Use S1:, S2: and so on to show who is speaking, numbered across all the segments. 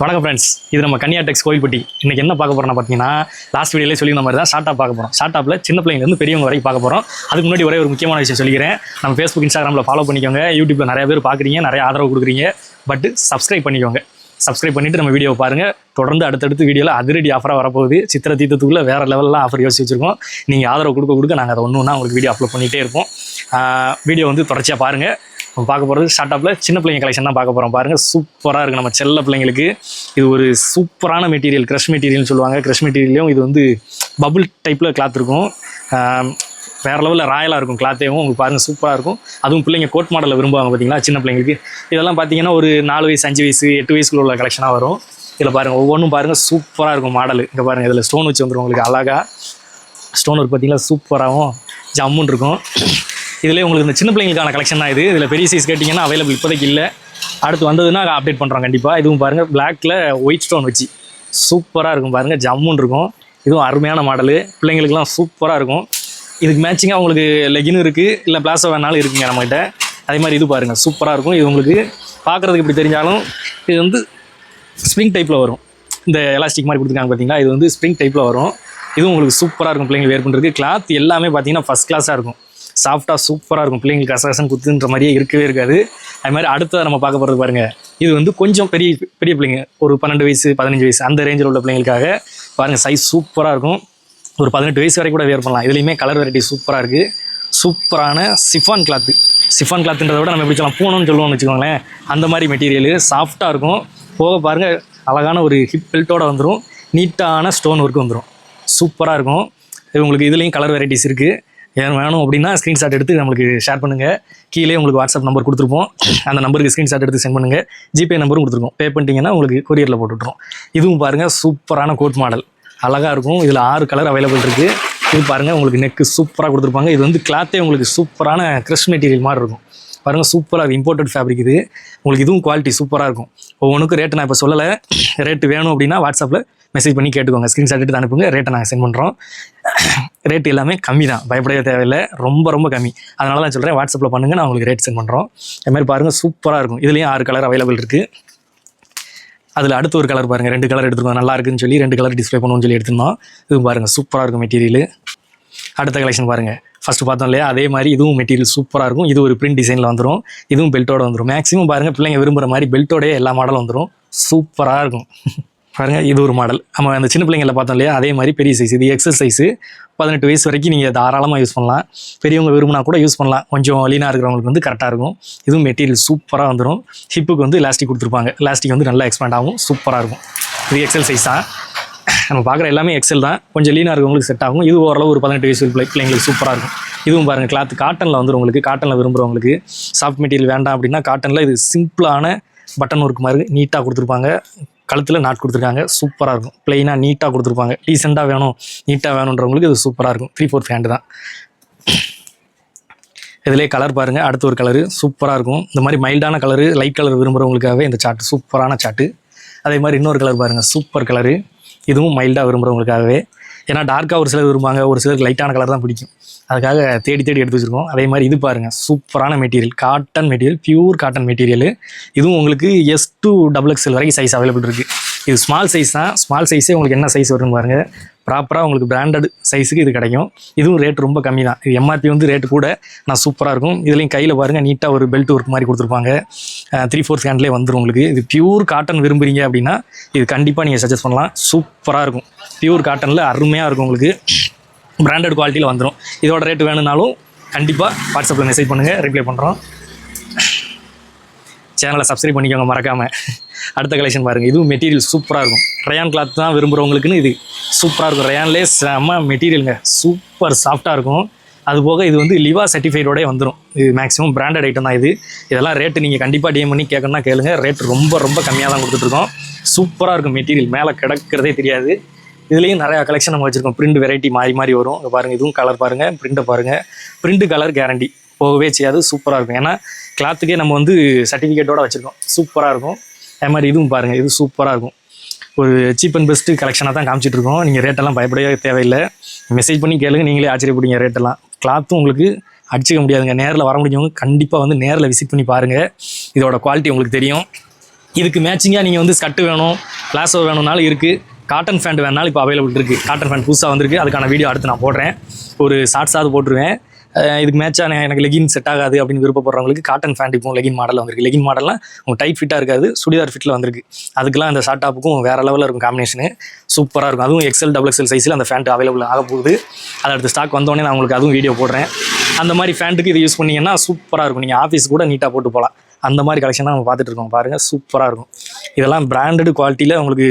S1: வணக்கம் ஃப்ரெண்ட்ஸ், இது நம்ம கன்னியாடெக்ஸ் கோயில்பட்டி. இன்றைக்கி என்ன பார்க்க போகிறோம்னா பார்த்தீங்கன்னா, லாஸ்ட் வீடியோலேயே சொல்லியிருந்த மாதிரி தான் ஷார்ட் டாப் பார்க்க போகிறோம். ஷார்ட் டாப்பில் சின்ன பிள்ளைங்கலேருந்து பெரியவங்க வரைக்கும் பார்க்க போகிறோம். அதுக்கு முன்னாடி ஒரே ஒரு முக்கியமான விஷயம் சொல்லிக்கிறேன். நம்ம ஃபேஸ்புக், இன்ஸ்டாகிராமில் ஃபாலோ பண்ணிக்கோங்க. யூடியூப்பில் நிறைய பேர் பார்க்குறீங்க, நிறைய ஆதரவு கொடுக்குறீங்க. பட் சப்ஸ்கிரைப் பண்ணிக்கோங்க. சப்ஸ்கிரைப் பண்ணிவிட்டு நம்ம வீடியோவை பாருங்கள். தொடர்ந்து அடுத்தடுத்து வீடியோவில் அதிரடி ஆஃபராக வரப்போகுது. சித்திரை தீர்த்தத்துக்குள்ளே வேறு லெவலில் ஆஃபர் யோசிச்சு வச்சுருக்கோம். நீங்கள் ஆதரவு கொடுக்க நாங்கள் அதை ஒன்று உங்களுக்கு வீடியோ அப்லோட் பண்ணிகிட்டே இருப்போம். வீடியோ வந்து தொடர்ச்சியாக பாருங்கள். நம்ம பார்க்க போகிறது ஷார்ட் டாப்பில் சின்ன பிள்ளைங்க கலெக்ஷன் தான் பார்க்க போகிறோம். பாருங்கள், சூப்பராக இருக்குது. நம்ம செல்ல பிள்ளைங்களுக்கு இது ஒரு சூப்பரான மெட்டீரியல், க்ரஷ் மெட்டீரியல்னு சொல்லுவாங்க. க்ரஷ் மெட்டீரியல்லையும் இது வந்து பபுள் டைப்பில் கிளாத் இருக்கும். வேறு லெவலில் ராயலாக இருக்கும் கிளாத்தேவும். உங்களுக்கு பாருங்கள், சூப்பராக இருக்கும். அதுவும் பிள்ளைங்க கோட் மாடலில் விரும்புவாங்க பார்த்தீங்களா, சின்ன பிள்ளைங்களுக்கு. இதெல்லாம் பார்த்தீங்கன்னா ஒரு 4 வயசு 5 வயசு 8 வயசுக்குள்ள உள்ள கலெக்ஷனாக வரும். இதில் பாருங்கள், ஒவ்வொன்றும் பாருங்கள் சூப்பராக இருக்கும் மாடல். இங்கே பாருங்கள், இதில் ஸ்டோன் வச்சு வந்துடும் உங்களுக்கு. அழகாக ஸ்டோன் ஒர்க் பார்த்தீங்கன்னா சூப்பராகவும் ஜம்முன்னு இருக்கும். இதில் உங்களுக்கு இந்த சின்ன பிள்ளைங்களுக்கான கலெக்ஷன் தான் இது. இதில் பெரிய சைஸ் கேட்டிங்கன்னா அவைலபிள் இப்போதைக்கு இல்லை. அடுத்து வந்ததுன்னா அப்டேட் பண்ணுறோம் கண்டிப்பாக. இதுவும் பாருங்கள், பிளாக்கில் ஒயிட் ஸ்டோன் வச்சு சூப்பராக இருக்கும். பாருங்கள், ஜம்முன்னு இருக்கும். இதுவும் அருமையான மாடலு, பிள்ளைங்களுக்குலாம் சூப்பராக இருக்கும். இதுக்கு மேட்சிங்காக உங்களுக்கு லெகினும் இருக்குது, இல்லை பிளாஸோ வேணாலும் இருக்குங்க நம்மகிட்ட. அதே மாதிரி இது பாருங்கள், சூப்பராக இருக்கும். இது உங்களுக்கு பார்க்குறதுக்கு இப்படி தெரிஞ்சாலும் இது வந்து ஸ்ப்ரிங் டைப்பில் வரும். இந்த எலாஸ்டிக் மாதிரி கொடுத்துருக்காங்க பார்த்தீங்களா, இது வந்து ஸ்ப்ரிங் டைப்பில் வரும். இதுவும் உங்களுக்கு சூப்பராக இருக்கும். பிள்ளைங்க வேர் பண்ணுறதுக்கு கிளாத் எல்லாமே பார்த்தீங்கன்னா ஃபஸ்ட் கிளாஸாக இருக்கும். சாஃப்டாக சூப்பராக இருக்கும். பிள்ளைங்களுக்கு கசகசன் குத்துன்ற மாதிரியே இருக்கவே இருக்காது. அது மாதிரி அடுத்ததாக நம்ம பார்க்க போகிறது பாருங்கள், இது வந்து கொஞ்சம் பெரிய பெரிய பிள்ளைங்க, ஒரு 12 வயசு 15 வயசு அந்த ரேஞ்சில் உள்ள பிள்ளைங்களுக்காக பாருங்கள். சைஸ் சூப்பராக இருக்கும். ஒரு 18 வயசு வரை கூட வேர் பண்ணலாம். இதுலேயுமே கலர் வெரைட்டி சூப்பராக இருக்குது. சூப்பரான சிஃபான் கிளாத்து. சிஃபான் கிளாத்துன்றதை விட நம்ம எப்படி சொல்லலாம், பூனம்னு சொல்லுவோம்னு வச்சுக்கோங்களேன். அந்த மாதிரி மெட்டீரியலு சாஃப்டாக இருக்கும். போக பாருங்கள், அழகான ஒரு ஹிப் பெல்ட்டோடு வந்துடும். நீட்டான ஸ்டோன் ஒர்க்கு வந்துடும். சூப்பராக இருக்கும். இது உங்களுக்கு இதுலேயும் கலர் வெரைட்டிஸ் இருக்குது. ஏன் வேணும் அப்படின்னா ஸ்க்ரீன்ஷாட் எடுத்து நம்மளுக்கு ஷேர் பண்ணுங்கள். கீழே உங்களுக்கு வாட்ஸ்அப் நம்பர் கொடுத்துருப்போம். அந்த நம்பருக்கு ஸ்க்ரீன்ஷாட் எடுத்து சென்ட் பண்ணுங்கள். ஜிபே நம்பரும் கொடுத்துருக்கோம். பே பண்ணிட்டீங்கன்னா உங்களுக்கு கொரியரில் போட்டுவிட்ருவோம். இதுவும் பாருங்கள், சூப்பரான கோட் மாடல் அழகாக இருக்கும். இதில் 6 கலர் அவைலபிள் இருக்குது. இது பாருங்கள், உங்களுக்கு நெக்கு சூப்பராக கொடுத்துருப்பாங்க. இது வந்து கிளாத்தே உங்களுக்கு சூப்பரான க்ரஷ் மெட்டீரியல் மாதிரி இருக்கும். பாருங்கள், சூப்பராக இருக்குது. இம்போர்ட்டட் ஃபேப்ரிக் இது. உங்களுக்கு இதுவும் குவாலிட்டி சூப்பராக இருக்கும். ஒவ்வொன்றுக்கும் ரேட்டு நான் இப்போ சொல்லலை. ரேட்டு வேணும் அப்படின்னா வாட்ஸ்அப்பில் மெசேஜ் பண்ணி கேட்டுக்கோங்க. ஸ்க்ரீன்ஷாட் எடுத்து அனுப்புங்க. ரேட்டை நாங்கள் சென்ட் பண்ணுறோம். ரேட்டு எல்லாமே கம்மி தான், பயப்படவே தேவையில்லை. ரொம்ப ரொம்ப கம்மி. அதனால தான் சொல்கிறேன், வாட்ஸ்அப்பில் பண்ணுங்கள், நான் உங்களுக்கு ரேட் சென்ட் பண்ணுறோம். அதுமாதிரி பாருங்கள், சூப்பராக இருக்கும். இதுலேயும் 6 கலர் அவைலபிள் இருக்குது. அதில் அடுத்த ஒரு கலர் பாருங்கள், 2 கலர் எடுத்துருக்கோம். நல்லா இருக்குன்னு சொல்லி 2 கலர் டிஸ்பிளே பண்ணுவோம்னு சொல்லி எடுத்துருந்தோம். இதுவும் பாருங்கள், சூப்பராக இருக்கும் மெட்டீரியல். அடுத்த கலெக்ஷன் பாருங்கள், ஃபஸ்ட்டு பார்த்தோம் இல்லையா, அதே மாதிரி இதுவும் மெட்டீரியல் சூப்பராக இருக்கும். இது ஒரு பிரிண்ட் டிசைனில் வந்துடும். இதுவும் பெல்ட்டோடு வந்துடும். மேக்ஸிமம் பாருங்கள், பிள்ளைங்க விரும்புகிற மாதிரி பெல்ட்டோடே எல்லா மாடலும் வந்துடும். சூப்பராக இருக்கும். பாருங்கள், இது ஒரு மாடல். நம்ம அந்த சின்ன பிள்ளைங்கள பார்த்தோம் இல்லையா, அதே மாதிரி பெரிய சைஸ். இது எக்ஸல் சைஸு. 18 வயசு வரைக்கும் நீங்கள் தாராளமாக யூஸ் பண்ணலாம். பெரியவங்க விரும்பினா கூட யூஸ் பண்ணலாம். கொஞ்சம் லீனாக இருக்கிறவங்களுக்கு வந்து கரெக்டாக இருக்கும். இதுவும் மெட்டீரியல் சூப்பராக வந்துடும். ஹிப்புக்கு வந்து எலாஸ்டிக் கொடுத்துருப்பாங்க. எலாஸ்டிக் வந்து நல்லா எக்ஸ்பேண்ட் ஆகும். சூப்பராக இருக்கும். இது எக்ஸல் சைஸ் தான். நம்ம பார்க்குற எல்லாமே எக்ஸல் தான். கொஞ்சம் லீனாக இருக்கிறவங்களுக்கு செட் ஆகும். இது ஓரளவு ஒரு 18 வயசு பிள்ளைங்களுக்கு சூப்பராக இருக்கும். இதுவும் பாருங்கள், கிளாத் காட்டனில் வந்துடும். உங்களுக்கு காட்டனில் விரும்புகிறவங்களுக்கு, சாஃப்ட் மெட்டீரியல் வேண்டாம் அப்படின்னா காட்டனில் இது சிம்பிளான பட்டன் ஒர்க் மாதிரி நீட்டாக கொடுத்துருப்பாங்க. கழுத்தில் நாட் கொடுத்துருக்காங்க. சூப்பராக இருக்கும். ப்ளைனாக நீட்டாக கொடுத்துருப்பாங்க. டீசெண்டாக வேணும், நீட்டாக வேணுன்றவங்களுக்கு இது சூப்பராக இருக்கும். 3/4 ஹேண்டு தான். இதிலே கலர் பாருங்கள், அடுத்த ஒரு கலரு சூப்பராக இருக்கும். இந்த மாதிரி மைல்டான கலரு, லைட் கலர் விரும்புகிறவங்களுக்காகவே இந்த சார்ட் சூப்பரான சார்ட்டு. அதே மாதிரி இன்னொரு கலர் பாருங்கள், சூப்பர் கலரு. இதுவும் மைல்டாக விரும்புகிறவங்களுக்காகவே. ஏன்னா டார்க்காக ஒரு சிலர் விரும்புவாங்க, ஒரு சிலருக்கு லைட்டான கலர் தான் பிடிக்கும். அதுக்காக தேடி எடுத்து வச்சுருக்கோம். அதே மாதிரி இது பாருங்கள், சூப்பரான material, cotton material, pure cotton material. இதுவும் உங்களுக்கு S to XXL வரைக்கும் சைஸ் அவைலபிள் இருக்குது. இது ஸ்மால் சைஸ் தான். ஸ்மால் சைஸே உங்களுக்கு என்ன சைஸ் வரும்னு பாருங்கள். ப்ராப்பராக உங்களுக்கு பிராண்டட் சைஸுக்கு இது கிடைக்கும். இதுவும் ரேட் ரொம்ப கம்மி தான். இது MRP வந்து ரேட்டு கூட, நான் சூப்பராக இருக்கும். இதுலேயும் கையில் பாருங்கள், நீட்டாக ஒரு பெல்ட் ஒர்க் மாதிரி கொடுத்துருப்பாங்க. 3/4 ஹேண்ட்லேயே வந்துடும் உங்களுக்கு. இது பியூர் காட்டன் விரும்புகிறீங்க அப்படின்னா இது கண்டிப்பாக நீங்கள் சஜஸ்ட் பண்ணலாம். சூப்பராக இருக்கும். பியூர் காட்டனில் அருமையாக இருக்கும். உங்களுக்கு பிராண்டட் குவாலிட்டியில் வந்துடும். இதோட ரேட்டு வேணும்னாலும் கண்டிப்பாக வாட்ஸ்அப்பில் மெசேஜ் பண்ணுங்கள், ரிப்ளை பண்ணுறோம். சேனலை சப்ஸ்கிரைப் பண்ணிக்கோங்க மறக்காமல். அடுத்த கலெக்ஷன் பாருங்கள், இதுவும் மெட்டீரியல் சூப்பராக இருக்கும். ரயான் கிளாத் தான் விரும்புகிறவங்களுக்குன்னு இது சூப்பராக இருக்கும். ரயான்லேயே செம்ம மெட்டீரியலுங்க, சூப்பர் சாஃப்டாக இருக்கும். அதுபோக இது வந்து லிவா சர்டிஃபைடோடே வந்துடும். இது மேக்ஸிமம் பிராண்டட் ஐட்டம் தான் இது. இதெல்லாம் ரேட்டு நீங்கள் கண்டிப்பாக டிஎம் பண்ணி கேட்கணும்னா கேளுங்க. ரேட் ரொம்ப ரொம்ப கம்மியாக தான் கொடுத்துட்ருக்கோம். சூப்பராக இருக்கும் மெட்டீரியல், மேலே கிடக்கிறதே தெரியாது. இதுலேயும் நிறையா கலெக்ஷன் நம்ம வச்சுருக்கோம். பிரிண்ட் வெரைட்டி மாறி வரும். இங்கே பாருங்கள், இதுவும் கலர் பாருங்கள், பிரிண்ட்டை பாருங்கள். பிரிண்ட்டு கலர் கேரண்டி போகவே செய்யாது. சூப்பராக இருக்கும். ஏன்னா கிளாத்துக்கே நம்ம வந்து சர்டிஃபிகேட்டோடு வச்சுருக்கோம். சூப்பராக இருக்கும். அது மாதிரி இதுவும் பாருங்கள், இது சூப்பராக இருக்கும். ஒரு சீப் அண்ட் பெஸ்ட்டு கலெக்ஷனாக தான் காமிச்சிட்ருக்கோம். நீங்கள் ரேட்டெல்லாம் பயப்படவே தேவையில்லை. மெசேஜ் பண்ணி கேளுங்க, நீங்களே ஆச்சரியப்படுங்க. ரேட்டெல்லாம் கிளாத்தும் உங்களுக்கு அடிச்சிக்க முடியாதுங்க. நேரில் வர முடிஞ்சவங்க கண்டிப்பாக வந்து நேரில் விசிட் பண்ணி பாருங்கள். இதோட குவாலிட்டி உங்களுக்கு தெரியும். இதுக்கு மேட்சிங்காக நீங்கள் வந்து ஸ்கட்டு வேணும், பிளாசோ வேணும்னாலும் இருக்குது. காட்டன் ஃபேண்ட் வேணாலும் இப்போ அவைலபிள் இருக்குது. காட்டன் ஃபேண்ட் புதுசாக வந்திருக்கு. அதுக்கான வீடியோ அடுத்து நான் போடுறேன். ஒரு ஷார்ட்ஸாவது போட்டுருவேன். இதுக்கு மேட்சாக எனக்கு லெகின் செட் ஆகாது அப்படின்னு விருப்பப்படுறவங்களுக்கு காட்டன் ஃபேண்ட் இப்போ லெகின் மாடல் வந்திருக்கு. லெகின் மாடல்லாம் உங்களுக்கு டைட் ஃபிட்டாக இருக்காது, சுடிதார் ஃபிட்டில் வந்திருக்கு. அதுக்கெல்லாம் அந்த ஷார்ட் டாப்புக்கும் வேறு லெவலில் இருக்கும் காம்பினேஷனு. சூப்பராக இருக்கும். அதுவும் XL XXL சைஸில் அந்த ஃபேண்ட் அவைலபிள் ஆக போகுது. அதை அடுத்து ஸ்டாக் வந்தோடனே நான் உங்களுக்கு அதுவும் வீடியோ போடுறேன். அந்த மாதிரி ஃபேண்ட்டுக்கு இது யூஸ் பண்ணிங்கன்னா சூப்பராக இருக்கும். நீங்கள் ஆஃபீஸ் கூட நீட்டாக போட்டு போகலாம். அந்த மாதிரி கலெக்ஷன் தான் நம்ம பார்த்துட்டு இருக்கோம். பாருங்கள், சூப்பராக இருக்கும். இதெல்லாம் பிராண்டட் குவாலிட்டியில் உங்களுக்கு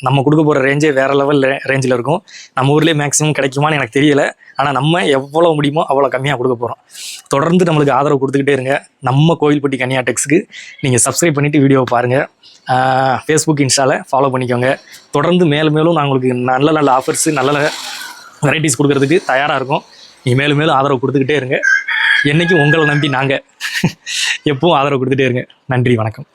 S1: நம்ம கொடுக்க போகிற ரேஞ்சே வேறு லெவல் ரேஞ்சில் இருக்கும். நம்ம ஊர்லேயே மேக்ஸிமம் கிடைக்குமான்னு எனக்கு தெரியலை. ஆனால் நம்ம எவ்வளோ முடியுமோ அவ்வளோ கம்மியாக கொடுக்க போகிறோம். தொடர்ந்து நம்மளுக்கு ஆதரவு கொடுத்துக்கிட்டே இருங்க. நம்ம கோயில்பட்டி கன்னியா டெக்ஸ்க்கு நீங்கள் சப்ஸ்கிரைப் பண்ணிவிட்டு வீடியோவை பாருங்கள். ஃபேஸ்புக், இன்ஸ்டாவில் ஃபாலோ பண்ணிக்கோங்க. தொடர்ந்து மேலும் மேலும் நான் உங்களுக்கு நல்ல நல்ல ஆஃபர்ஸு, நல்ல வெரைட்டிஸ் கொடுக்கறதுக்கு தயாராக இருக்கும். நீங்கள் மேலும் மேலும் ஆதரவு கொடுத்துக்கிட்டே இருங்க. என்றைக்கும் உங்களை நம்பி நாங்கள் எப்பவும் ஆதரவு கொடுத்துட்டே இருங்க. நன்றி, வணக்கம்.